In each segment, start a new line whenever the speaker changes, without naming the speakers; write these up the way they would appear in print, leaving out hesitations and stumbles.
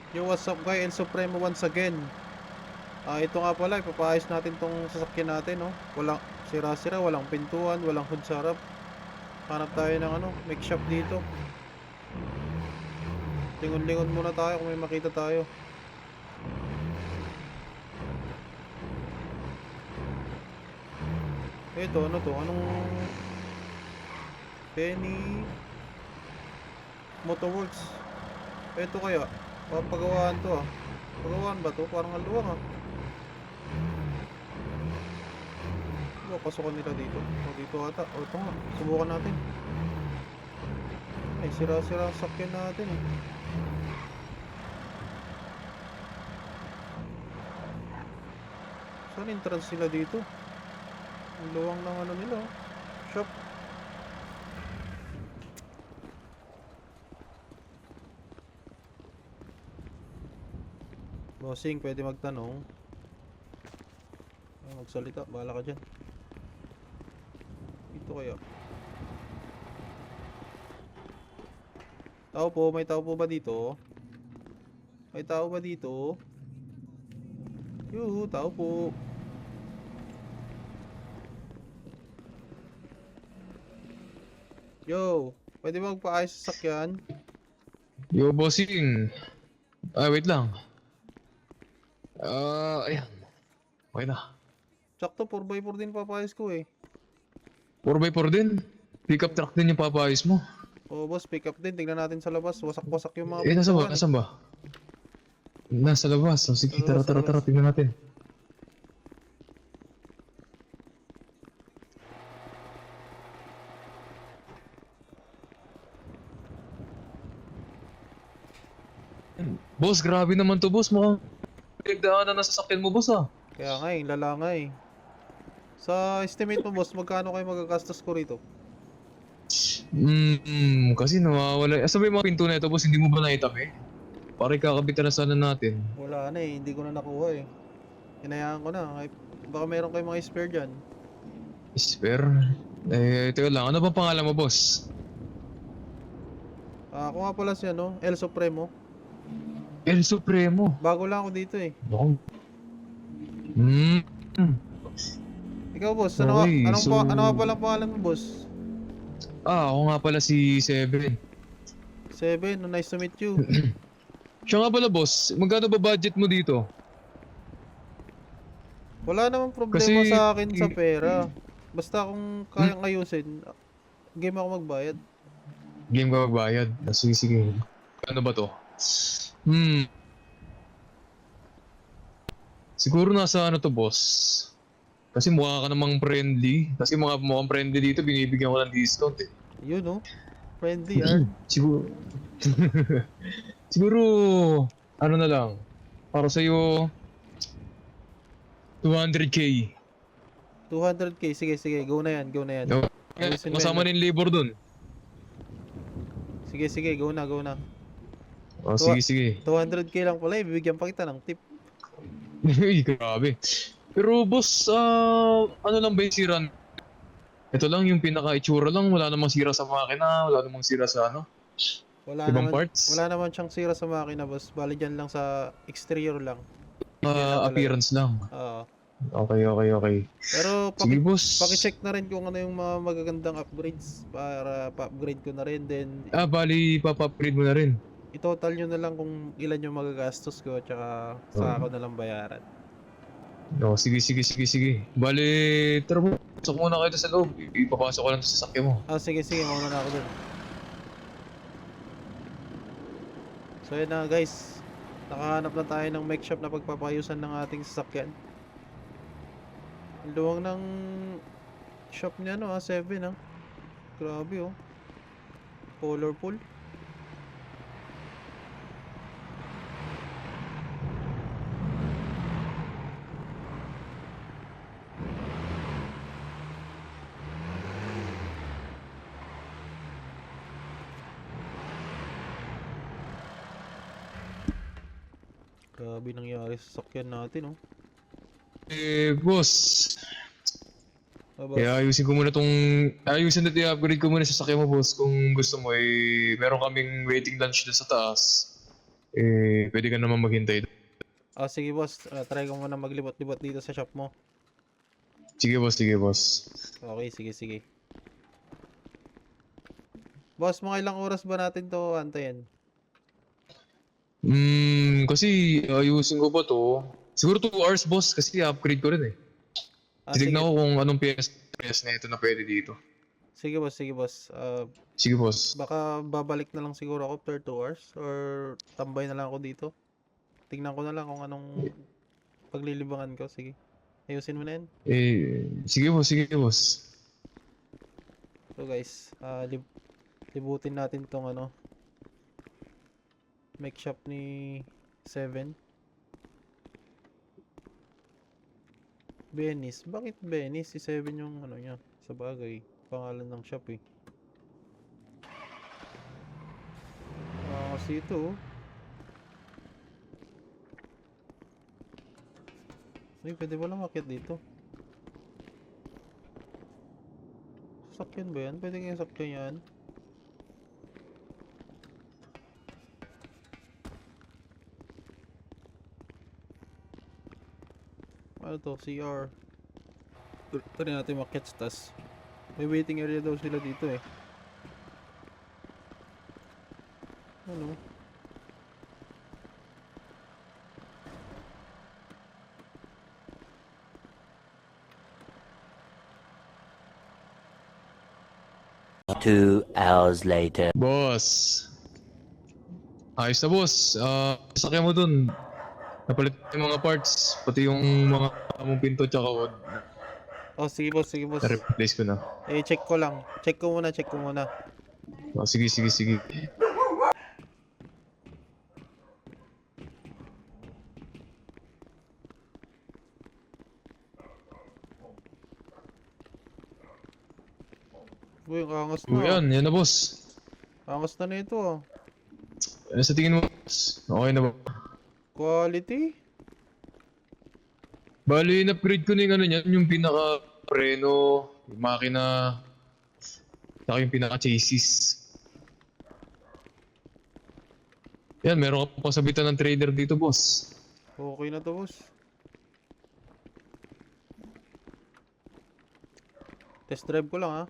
Yo, what's up guys? El Supremo once again. Ito nga pala, ipapaayos natin tong sasakyan natin, no? Walang sira-sira, walang pintuan, walang hood sa harap. Hanap tayo ng make shop dito. Lingon-lingon muna tayo kung may makita tayo. Ito, ano to? Anong Penny Motorworks? Ito kaya, papagawaan to ah. Pagawaan ba to? Parang aluwang ah. Pasukan nila dito. O dito ata. O ito nga. Subukan natin. Ay, sira-sira ang sakyan natin eh. Saan entrance nila dito? Ang luwang ng ano nila. Shop. Bossing, pwede magtanong. Ay, magsalita. Bahala ka dyan. Ito kaya. Tao po, may tao po ba dito? May tao ba dito? Yuhu, tao po. Yo, pwede ba magpaayos sa sakyan?
Yo, bossing. Wait lang. Ayan. Okay na.
Sakto, 4x4 din papayos ko eh.
4x4 din. Pickup truck din yung papayos mo.
O boss, pick up din. Tingnan natin sa labas. Wasak-wasak yung mga
Nasaan ba?
pintuan.
Nasaan ba? Nasa labas. Sige,
Sa labas, sa
tara,
labas.
tingnan natin. Boss, grabe naman to, boss. Mukhang pinagdaanan na sasakyan mo, boss, ah.
Kaya nga eh, lala nga eh. Sa estimate mo boss, magkano kayo magagastos ko rito?
Kasi nawawala. Asa ba yung mga pinto na ito, boss? Hindi mo ba naitabi? Para ikakabitan na sana natin.
Wala na eh, hindi ko na nakuha eh. Hinayaan ko na. Baka meron kayong mga spare dyan.
Spare? Teka lang. Ano bang pangalan mo, boss?
Ako nga pala si El Supremo.
El Supremo.
Bago lang ako dito eh.
Ako. Hmm.
Ikaw boss,
Okay,
ano nga pala pangalan mo boss?
Ako nga pala si Seven.
Seven, nice to meet you.
Siya nga pala, boss. Magkano ba budget mo dito?
Wala namang problema
Kasi...
sa akin sa pera. Basta kung kayang ayusin, game ako magbayad.
Game ka magbayad. Sige. Ano ba to? Siguro nasa ano to, boss? Kasi mukha ka namang friendly. Kasi mukhang friendly dito, binibigyan ko ng discount eh.
Yun no? Friendly ah.
Siguro... Siguro... Ano na lang? Para sa'yo... 200k.
200k, sige, go na yan. Ayusin mo
Kasama
yan.
rin labor dun.
Sige, go na.
Sige.
200k lang pala, bibigyan pa kita ng tip.
Uy, grabe. Pero boss, ano lang ba yung sira? Ito lang yung pinaka-itsura lang, wala namang sira sa makina, wala namang sira sa ibang parts.
Wala naman siyang sira sa makina, boss. Bali dyan lang sa exterior lang.
Appearance lang.
Oo.
Okay.
Pero
Sige boss.
paki-check na rin kung ano yung mga magagandang upgrades para pa-upgrade ko na rin. Then
Bali, papa-upgrade mo na rin.
i-total nyo na lang kung ilan yung magagastos ko tsaka sa ako na lang bayaran.
Sige. Bali, tara mo. Pasok muna kayo sa loob. Ipapasok ko lang sa sasakyan mo.
Sige, mauna na ako dun. So yun na guys, nakahanap na tayo ng make shop na pagpapayusan ng ating sasakyan. Ang luwang ng shop niya 7 Grabe colorful. Grabe nangyari sa sasakyan natin
Boss.
Aba,
Kaya ayusin natin i-upgrade ko muna sa sasakyan mo, boss. Kung gusto mo, meron kaming waiting lunch na sa taas. pwede ka naman maghintay.
Sige boss, try ko muna maglibot-libot dito sa shop mo.
Sige boss, sige boss.
Okay, sige, sige. Boss, mga ilang oras ba natin to antayin?
Kasi ayusin ko pa to. Siguro 2 hours boss kasi upgrade ko rin eh.
Sige.
Titignan ko kung anong PS na ito na pwede dito.
Sige boss, sige boss.
Sige boss.
Baka babalik na lang siguro ako after 2 hours or tambay na lang ako dito. Tingnan ko na lang kung anong paglilibangan ko. Sige. Ayusin mo na yan.
Sige boss, sige boss.
So guys, libutin natin tong make shop ni 7. Venice. Bakit Venice? Si 7 yung niya. Sa bagay, pangalan ng shop eh. Kasi ito. Ay, pwede ba lang makiat dito? Sakyan ba yan? Pwede kayong sakyan yan? Ano to? CR. Try natin makiat sa taas. May waiting area daw sila dito eh. Ano?
Two hours later.
Boss. Ayos na boss. Sakyan mo dun. Napalit yung mga parts, pati yung mga mong pinto tsaka wood.
Sige boss, sige boss.
Na-replace ko na.
Check ko lang. Check ko muna, check ko muna.
Sige, sige, sige.
Uy, ang angas
Uy,
na.
yan na boss.
Angas na nito ah.
Sa tingin mo boss, okay na ba?
Quality?
Bali, in-upgrade ko na yung niyan, yung pinaka-preno, yung makina, saka yung pinaka-chassis. Yan, meron ka pang sabitan ng trader dito, boss.
Okay na to boss. Test drive ko lang ah.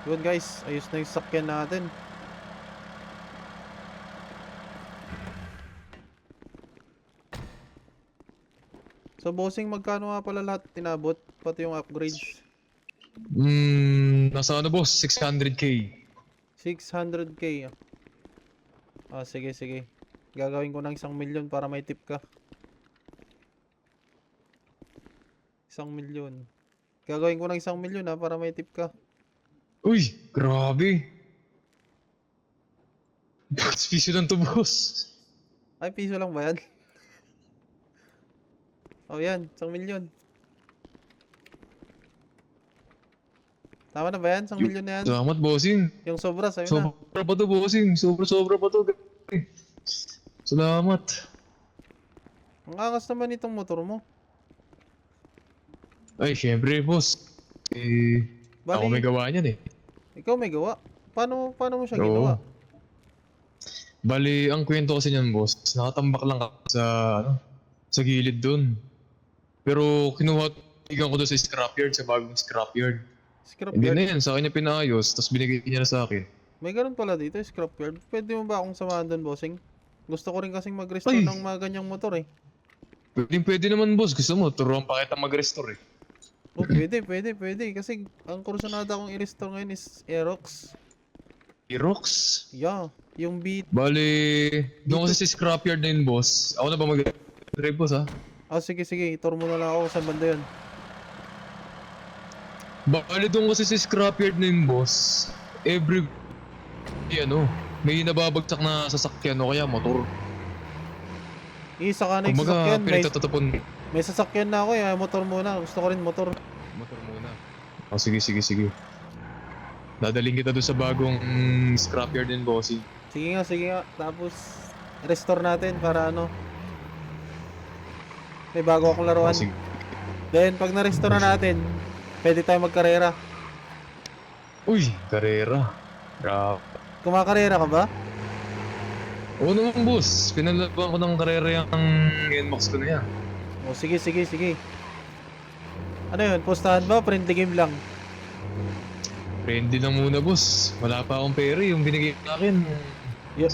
Yun guys, ayos na yung sakyan natin. So bossing, magkano nga pala lahat tinabot? Pati yung upgrades?
Nasa boss? 600k.
600k. Sige, sige. Gagawin ko ng 1,000,000 para may tip ka. 1,000,000. Gagawin ko ng 1,000,000 para may tip ka.
Uy, grabe. Bakit piso lang to, boss?
Ay, piso lang ba yan? Yan, 1,000,000. Tama na ba yan? 1,000,000 na yan?
Salamat, bossing.
Yung sobra, sa'yo na.
Sobra pa to, bossing. Sobra pa to. Salamat.
Ang angas naman itong motor mo.
Ay, syempre, boss. Ako may gawa niyan eh.
Ikaw may gawa. Paano mo siya
Oo.
ginawa?
Bali, ang kwento kasi niyan, boss, nakatambak lang ako sa gilid dun. Pero tigan ko doon sa scrapyard, sa bagong scrapyard. Hindi
Scrapyard?
na yan, sa kanya pinayos, tapos binigay niya na sa akin.
May ganun pala dito, scrapyard. Pwede mo ba akong samahan doon, bossing? Gusto ko rin kasing mag-restore
Ay!
ng mga ganyang motor eh.
Pwede naman, boss. Gusto mo, turuan pa kita mag-restore eh.
Pwede. Kasi ang kursunada kong i-restore ngayon is Aerox.
Aerox?
Yeah, yung beat.
Bali, doon kasi sa scrapyard na yun, boss. Ako na ba mag-drive, boss, ha?
Sige, itur mo na lang ako sa banda yun.
Bali, doon kasi sa scrapyard na yun, boss. May nababagsak na sasakyan o kaya motor.
Isa ka na yung
Kumbaga,
sasakyan.
pinagtatapon.
May sasakyan na ako eh. Motor muna. Gusto ko rin motor.
Motor muna. Sige. Dadaling kita doon sa bagong scrapyard din, bossy.
Sige nga. Tapos, restore natin para may bago akong laruan.
Sige.
Then, pag na-restore na natin, Pwede tayo magkarera.
Uy, karera. Grabe.
Kumakarera ka ba?
Oo naman, boss. Pinalaban ko ng karera yung NMAX ko na yan.
O sige, sige, sige. Ano yun? Postahan ba? Friendly game lang.
Friendly lang muna, boss. Wala pa akong pera. Yung binigay sa akin,
Yun.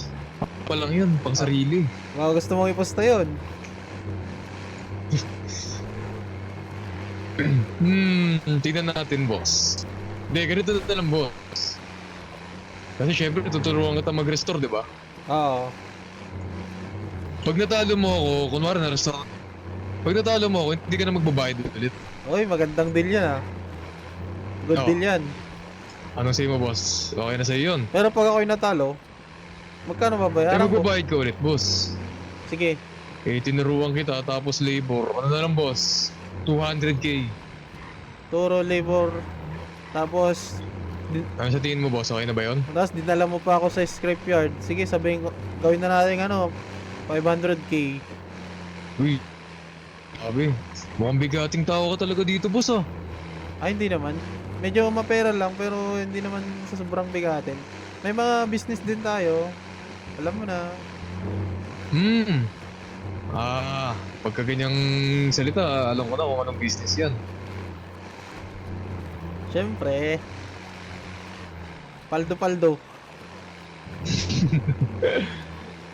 pa lang yun, pang sarili.
Baka gusto mong iposta yun.
Tingnan natin, boss. Hindi, ganito na lang, boss. Kasi syempre, tuturuan kita mag-restore, di ba?
Oo.
Pag natalo mo ako, kunwari na-restore. Pag natalo mo ako, hindi ka na magbabayad ulit.
Uy, magandang deal yan ah. Good
Oo.
deal yan.
Anong sa'yo mo, boss? Okay na sa'yo yun.
Pero pag ako'y natalo, magkano
Kaya
babayaran ko?
magbabayad ka ulit, boss.
Sige.
Eh, tinuruan kita, tapos labor. Ano na lang, boss? 200k.
Turo labor. Tapos,
Ano sa tingin mo, boss? Okay na ba yun?
tapos dinala mo pa ako sa scrapyard. Sige, sabihin ko, gawin na natin ano, 500k.
Uy. Sabi, mukhang bigating tao ka talaga dito, boss, ah.
Ay, hindi naman. Medyo mapera lang, pero hindi naman sa sobrang bigatin. May mga business din tayo. Alam mo na.
Pagka ganyang salita, alam ko na kung anong business yan.
Siyempre. Paldo-paldo.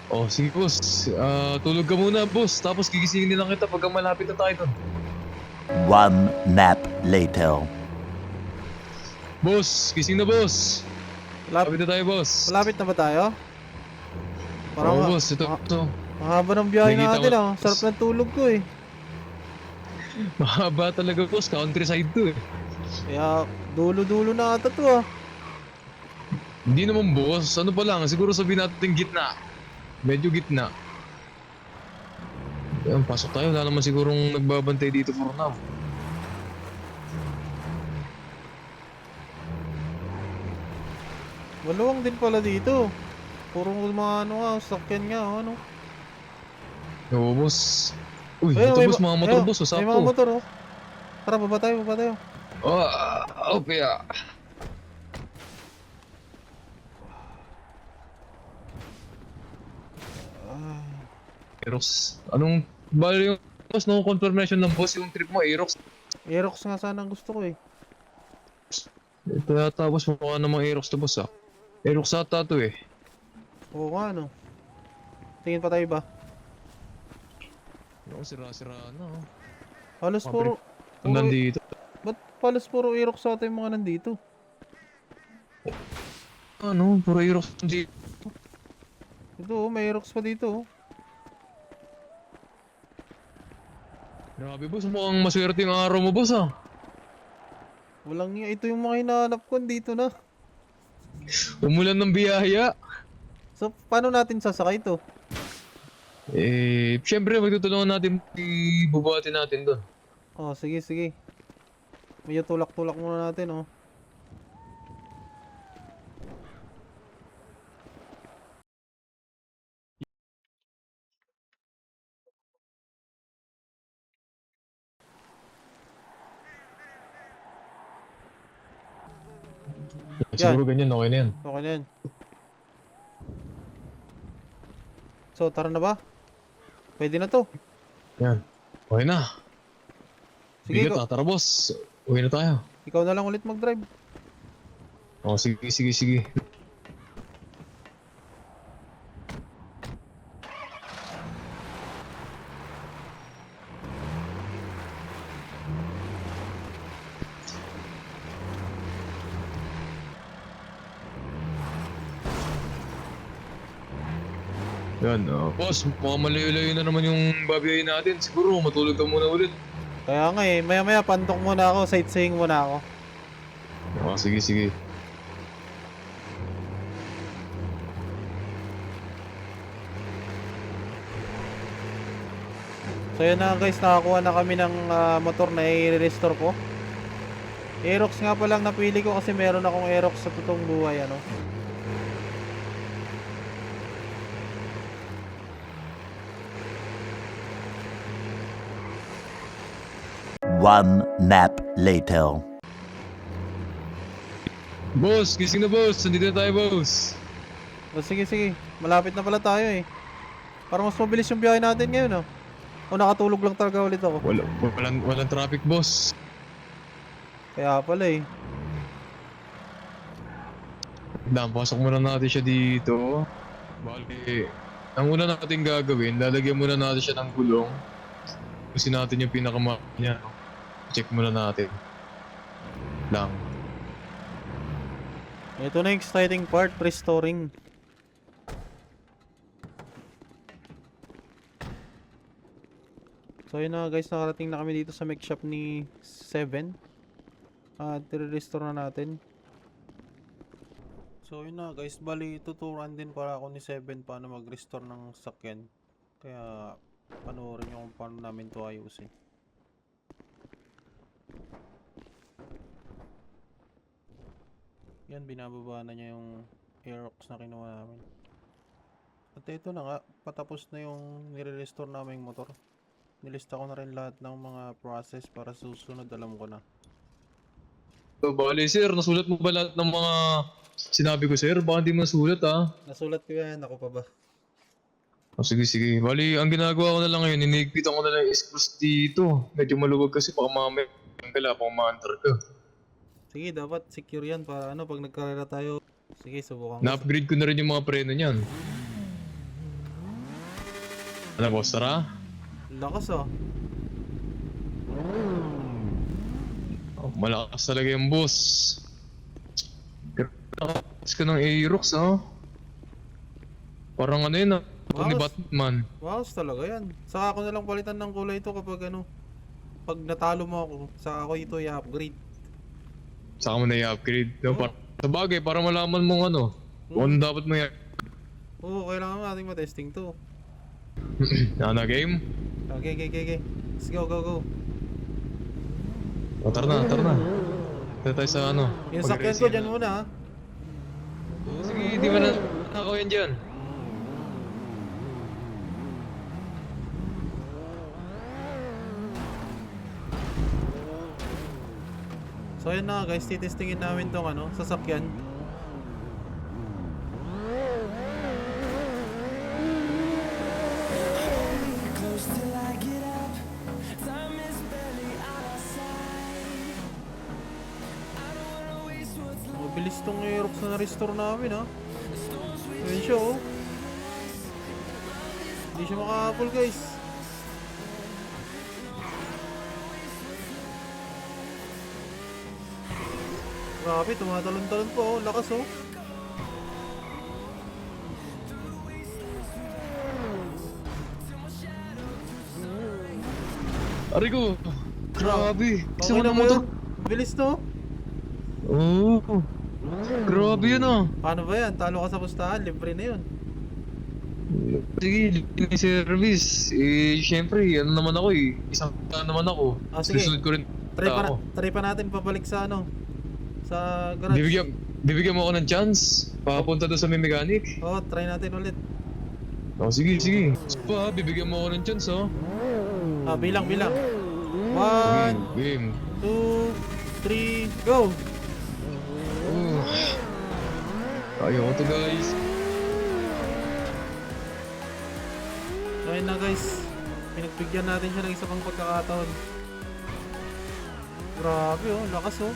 Oh, sige, boss. Tulog ka muna, boss. Tapos gigisingin din lang kita pagka malapit na tayo doon.
One nap later.
Boss, gising na, boss.
Malapit,
Malapit na tayo, boss.
malapit na ba tayo? Parang
Oo, boss. Ito.
mahaba ng biyahe
Nakikita
natin
ko-
ah. Sarap ng tulog ko eh.
Mahaba talaga, boss. Countryside to, eh.
Kaya dulo-dulo na ata to ah.
Hindi naman, boss. Ano pa lang, siguro sabihin natin gitna. Medyo gitna. Ayan, pasok tayo. Wala naman sigurong nagbabantay dito for now.
Maluwang din pala dito. Puro mga ano nga, sakyan nga oh, ano.
Oo, boss. Uy,
Ayun,
ito,
may
boss.
ba-
Mga motor,
ayun,
boss.
May
Usap
mga
to.
motor oh. Tara, baba tayo, baba tayo.
Okay, Aerox. Anong bali yung boss? No confirmation ng boss yung trip mo, Aerox.
Aerox nga sana ang gusto ko eh.
Ito yata, boss. Mukha namang Aerox to, boss, ah. Aerox ata to, eh.
Oo nga no. Tingin pa tayo ba?
Ako, sira-sira na, oh.
Halos
Mga
puro...
Ang nandito.
Ba't halos puro Aerox ata yung mga nandito?
Ano? Puro Aerox dito.
Ito oh, may Aerox pa dito oh.
Grabe, boss. Mukhang maswerte yung araw mo, boss, ah.
Walang nga, ito yung mga hinahanap ko dito na.
Umulan ng biyaya.
So, paano natin sasakay ito?
Eh, syempre, magtutulungan natin ibubati natin doon.
Oh, sige, sige. Medyo tulak-tulak muna natin oh.
Siguro ganyan, okay na yan.
Okay na yan. So, tara na ba? Pwede na to.
Yan. Okay na.
Sige,
Bigat, tara, boss. Uwi na tayo.
ikaw na lang ulit mag-drive.
Oh, sige, sige, sige. Yan, boss, mukhang malayo-layo na naman yung babiyahin natin. Siguro, matulog ka muna ulit.
Kaya nga eh, maya-maya pantok muna ako, sightseeing muna ako.
Oh, sige, sige.
So yun na guys, nakakuha na kami ng motor na i-restore ko. Aerox nga pa lang napili ko kasi meron akong Aerox sa totoong buhay ano.
One nap later.
Boss, gising na boss. Nandito na tayo boss.
O sige, sige. Malapit na pala tayo eh. Parang mas mabilis yung biyahe natin ngayon, oh. O nakatulog lang talaga ulit ako.
Walang traffic boss.
Kaya pala eh.
Pasok muna natin siya dito. Bali, ang una natin gagawin, lalagyan muna natin siya ng gulong. Kasi natin yung pinakamahal niya. Check muna natin. Lang.
Ito na yung exciting part, restoring. So yun na guys, nakarating na kami dito sa mech shop ni Seven. At i-restore na natin. So yun na guys, bali tuturuan din para ako ni Seven paano mag-restore ng sakyan. Kaya panoorin nyo kung paano namin to ayusin. Yan, binababa na niya yung Aerox na kinuha namin. At ito na nga, patapos na yung nire-restore namin yung motor. Nilista ko na rin lahat ng mga process para susunod, alam ko na.
So, bali sir, nasulat mo ba lahat ng mga sinabi ko sir? Baka hindi mo nasulat ah.
Nasulat ko yan, ako pa ba?
Oh, sige, sige. Bali, ang ginagawa ko na lang ngayon, inigpitan ko na lang yung screws dito. Medyo maluwag kasi baka mamaya baka ma-under ka.
Sige, dapat secure yan para ano, pag nagkarera tayo. Sige, subukan ko.
Na-upgrade ko na rin yung mga preno niyan. Ano boss, tara?
Lakas ah.
Oh, malakas talaga yung boss. Pero nakakas ka ng Aerox ah. Parang ano yun ah. Ito ni
Wow.
Batman.
Wow, talaga yan. Saka ako na lang palitan ng kulay ito kapag ano, pag natalo mo ako, saka ako ito i-upgrade.
Saka mo na i-upgrade. No? Sa bagay, para malaman mong ano. Kung ano dapat mo
Oo, kailangan nating matesting to.
na game?
Okay, okay, okay, okay. Let's go, go, go.
O, tara na, tara na. Tara tayo sa ano.
Yung sakyan ko dyan muna ha.
Sige, di ba na ako yan dyan?
So yun na guys, titestingin namin tong ano, sasakyan. Mabilis tong Aerox na na-restore namin ha. Ayun siya oh. Hindi siya makahabol guys. Grabe, tumatalon-talon po oh. Lakas oh.
Aray ko! Grabe! Isa
Okay
mo
na
ng
ba
motor.
yun? Bilis no?
Oo. Grabe yun ah.
Paano ba yan? Talo ka sa pustahan, libre na yun.
Sige, libre service. Eh, syempre, ano naman ako eh. Isang naman ako.
Ah, sige.
Susunod ko rin ako.
Try pa natin pabalik sa ano, sa garage.
Bibigyan mo ako ng chance. Papunta doon sa may mechanic.
Oo, try natin ulit.
Oh, sige, sige. Pa, bibigyan mo ako ng chance oh.
Ah, bilang.
Game,
1,
game.
2, 3, go!
Ayaw to guys.
So ayun na guys, pinagbigyan natin siya ng isa pang pagkakataon. Grabe oh, lakas oh.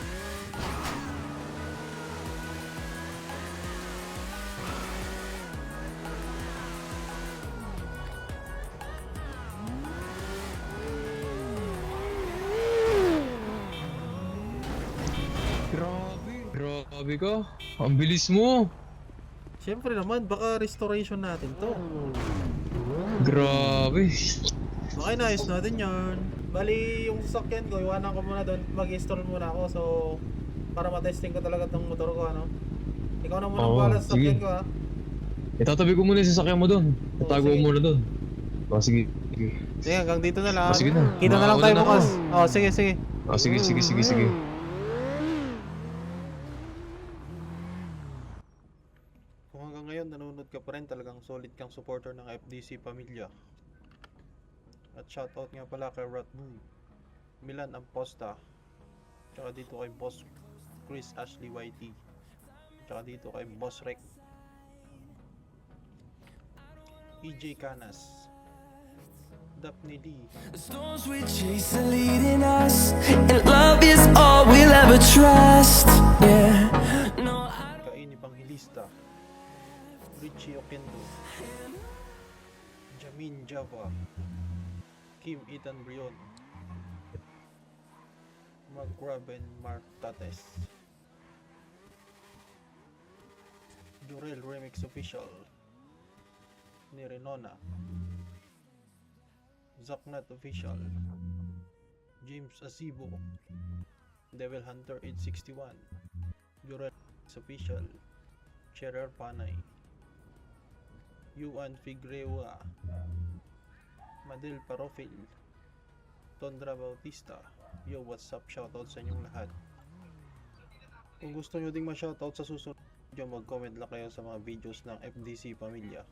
Grabe ka. Ang bilis mo.
Siyempre naman, baka restoration natin to.
Grabe.
Okay, naayos natin yan. Bali, yung sasakyan ko, iwanan ko muna doon. Mag-install muna ako, so para matesting ko talaga tong motor ko, ano. Ikaw na muna
Oo,
bahala sa sasakyan
sige.
ko, ha.
Itatabi ko muna yung sasakyan mo doon. Itago
sige.
mo muna doon. Oh, sige. Sige.
Sige, hanggang dito na lang.
Sige na.
Kita na lang
Mauna
tayo
na
bukas.
ako.
Oh, sige, sige.
Oh, sige, sige, sige, sige.
Kung hanggang ngayon nanonood ka pa rin, talagang solid kang supporter ng FDC Pamilya. At shoutout nga pala kay Ratboy, Milan Amposta, tsaka dito kay Boss Chris Ashley YT. Tsaka dito kay Boss Rec, EJ Canas, Daphne Lee,
The storms we chase are leading us, and love is all we'll ever trust. Yeah, no,
Kaini Panghilista, Richie Oquendo, Jamin Java, Kim Ethan Brion, Mark Raben Mark Tates, Jurel Remix Official, Nirenona, Zaknat Official, James Asibo, Devil Hunter 861, Jurel Remix Official, Cherer Panay, Yuan Figueroa, Madel Parofil, Tondra Bautista. Yo, what's up? Shoutout sa inyong lahat. Kung gusto nyo ding ma-shoutout sa susunod video, mag-comment lang kayo sa mga videos ng FDC Pamilya.